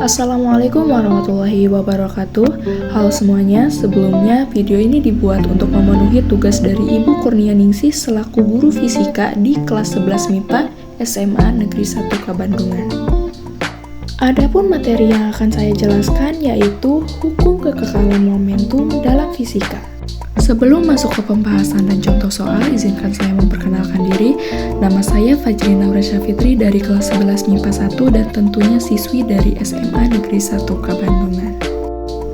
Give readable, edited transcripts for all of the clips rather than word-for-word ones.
Assalamualaikum warahmatullahi wabarakatuh. Halo semuanya, sebelumnya video ini dibuat untuk memenuhi tugas dari Ibu Kurnianingsih selaku guru fisika di kelas 11 MIPA SMA Negeri 1 Kabandungan. Adapun materi yang akan saya jelaskan yaitu hukum kekekalan momentum dalam fisika. Sebelum masuk ke pembahasan dan contoh soal, izinkan saya memperkenalkan diri. Nama saya Fajri Naurasya Fitri dari kelas 11 MIPA 1 dan tentunya siswi dari SMA Negeri 1 Kabandungan.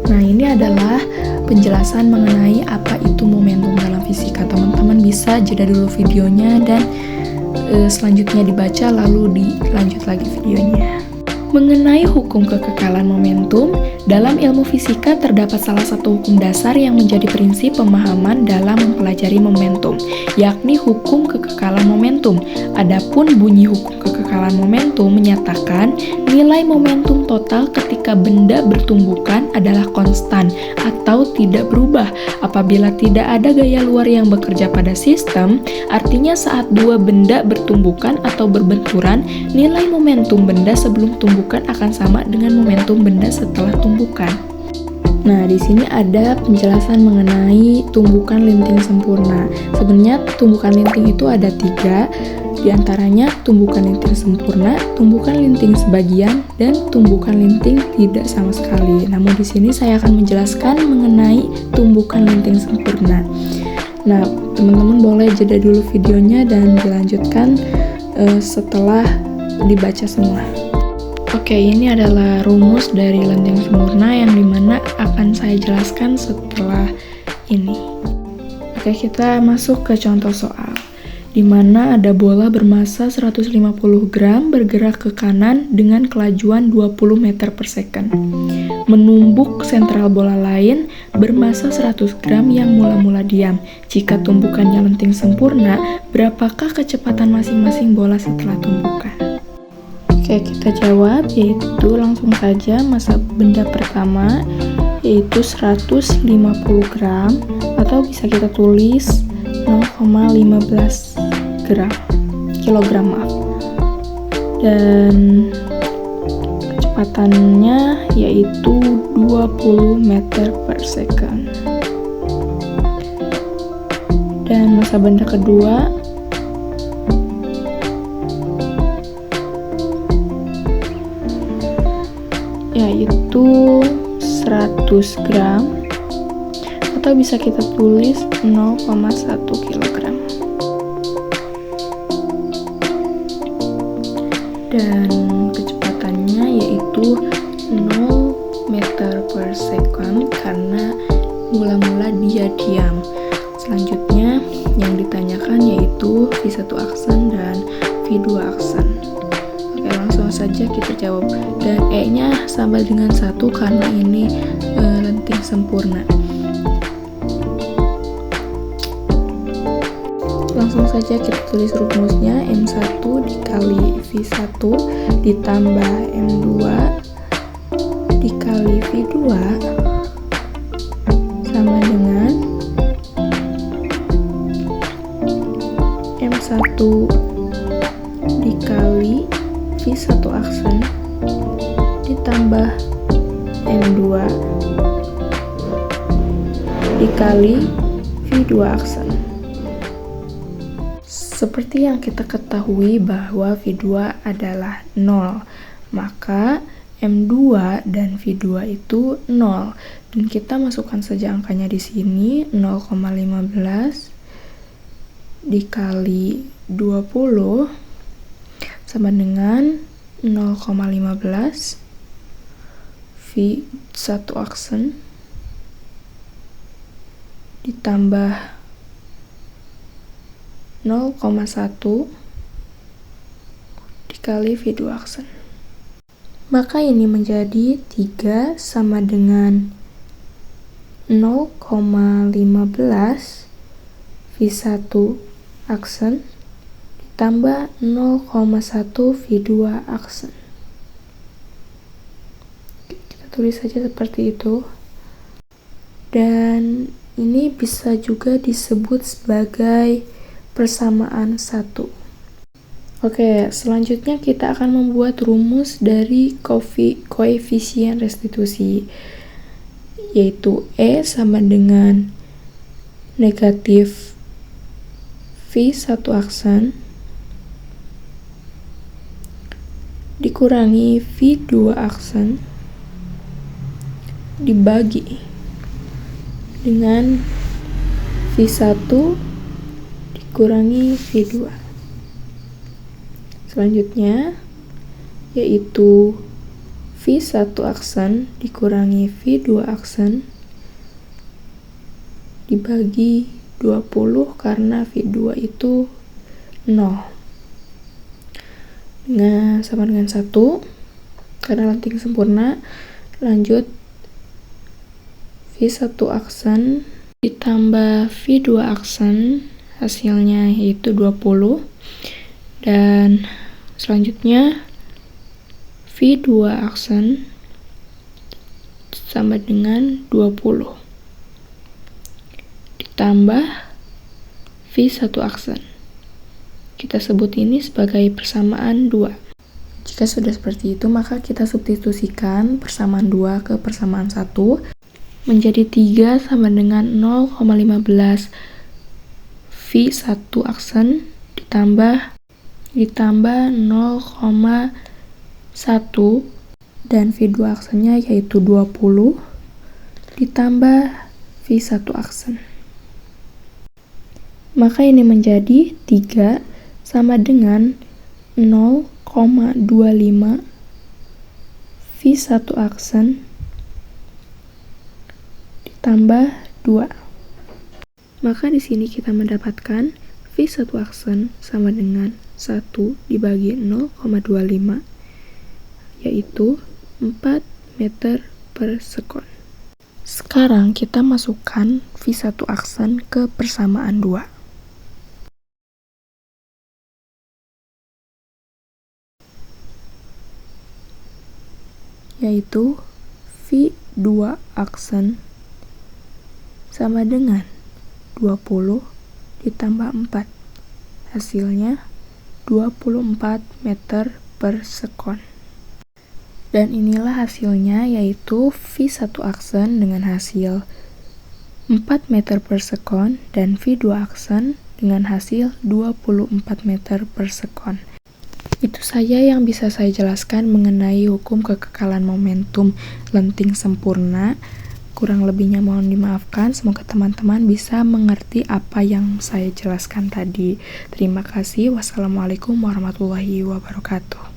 Nah, ini adalah penjelasan mengenai apa itu momentum dalam fisika. Teman-teman bisa jeda dulu videonya dan selanjutnya dibaca lalu dilanjut lagi videonya. Mengenai hukum kekekalan momentum, dalam ilmu fisika terdapat salah satu hukum dasar yang menjadi prinsip pemahaman dalam mempelajari momentum, yakni hukum kekekalan momentum. Adapun bunyi hukum kekekalan momentum menyatakan nilai momentum total ketika benda bertumbukan adalah konstan atau tidak berubah. Apabila tidak ada gaya luar yang bekerja pada sistem, artinya saat dua benda bertumbukan atau berbenturan, nilai momentum benda sebelum tumbukan akan sama dengan momentum benda setelah tumbukan. Nah, di sini ada penjelasan mengenai tumbukan linting sempurna. Sebenarnya tumbukan linting itu ada 3, diantaranya tumbukan linting sempurna, tumbukan linting sebagian, dan tumbukan linting tidak sama sekali. Namun di sini saya akan menjelaskan mengenai tumbukan linting sempurna. Nah, teman-teman boleh jeda dulu videonya dan dilanjutkan setelah dibaca semua. Oke, ini adalah rumus dari linting sempurna yang dimana akan saya jelaskan setelah ini. Oke, kita masuk ke contoh soal, di mana ada bola bermasa 150 gram bergerak ke kanan dengan kelajuan 20 meter per second. Menumbuk sentral bola lain bermasa 100 gram yang mula-mula diam. Jika tumbukannya linting sempurna, berapakah kecepatan masing-masing bola setelah tumbukan? Oke, kita jawab, yaitu langsung saja massa benda pertama yaitu 150 gram, atau bisa kita tulis 0,15 kilogram, dan kecepatannya yaitu 20 meter per second. Dan massa benda kedua yaitu 100 gram, atau bisa kita tulis 0,1 kilogram. Dan kecepatannya yaitu 0 meter per second karena mula-mula dia diam. Selanjutnya yang ditanyakan yaitu V1 aksen dan V2 aksen. Oke, langsung saja kita jawab. Dan E-nya sama dengan 1 karena ini linting sempurna. Langsung saja kita tulis rumusnya, M1 dikali V1 ditambah M2 dikali V2 sama dengan M1 dikali V1 aksen ditambah M2 dikali V2 aksen. Seperti yang kita ketahui bahwa V2 adalah 0, maka M2 dan V2 itu 0. Dan kita masukkan saja angkanya di sini, 0,15 dikali 20 sama dengan 0,15 V1 aksen ditambah 0,1 dikali V2 aksen. Maka ini menjadi 3 sama dengan 0,15 V1 aksen ditambah 0,1 V2 aksen. Kita tulis saja seperti itu. Dan ini bisa juga disebut sebagai persamaan 1. Oke, selanjutnya kita akan membuat rumus dari koefisien restitusi, yaitu E sama dengan negatif V satu aksen dikurangi V2 aksen dibagi dengan V1 dikurangi V2. Selanjutnya yaitu V1 aksen dikurangi V2 aksen dibagi 20 karena V2 itu 0. Sama dengan 1 karena lanting sempurna. Lanjut V1 aksen ditambah V2 aksen hasilnya yaitu 20, dan selanjutnya V2 aksen sama dengan 20 ditambah V1 aksen. Kita sebut ini sebagai persamaan 2. Jika sudah seperti itu, maka kita substitusikan persamaan 2 ke persamaan 1 menjadi 3 sama dengan 0,15 V1 aksen ditambah 0,1 dan V2 aksennya yaitu 20 ditambah V1 aksen. Maka ini menjadi 3 sama dengan 0,25 V1 aksen ditambah 2. Maka di sini kita mendapatkan V1 aksen sama dengan 1 dibagi 0,25 yaitu 4 meter per sekon. Sekarang kita masukkan V1 aksen ke persamaan 2. Yaitu V2 aksen sama dengan 20 ditambah 4. Hasilnya 24 meter per sekon. Dan inilah hasilnya, yaitu V1 aksen dengan hasil 4 meter per sekon dan V2 aksen dengan hasil 24 meter per sekon. Itu saja yang bisa saya jelaskan mengenai hukum kekekalan momentum lenting sempurna. Kurang lebihnya mohon dimaafkan. Semoga teman-teman bisa mengerti apa yang saya jelaskan tadi. Terima kasih. Wassalamualaikum warahmatullahi wabarakatuh.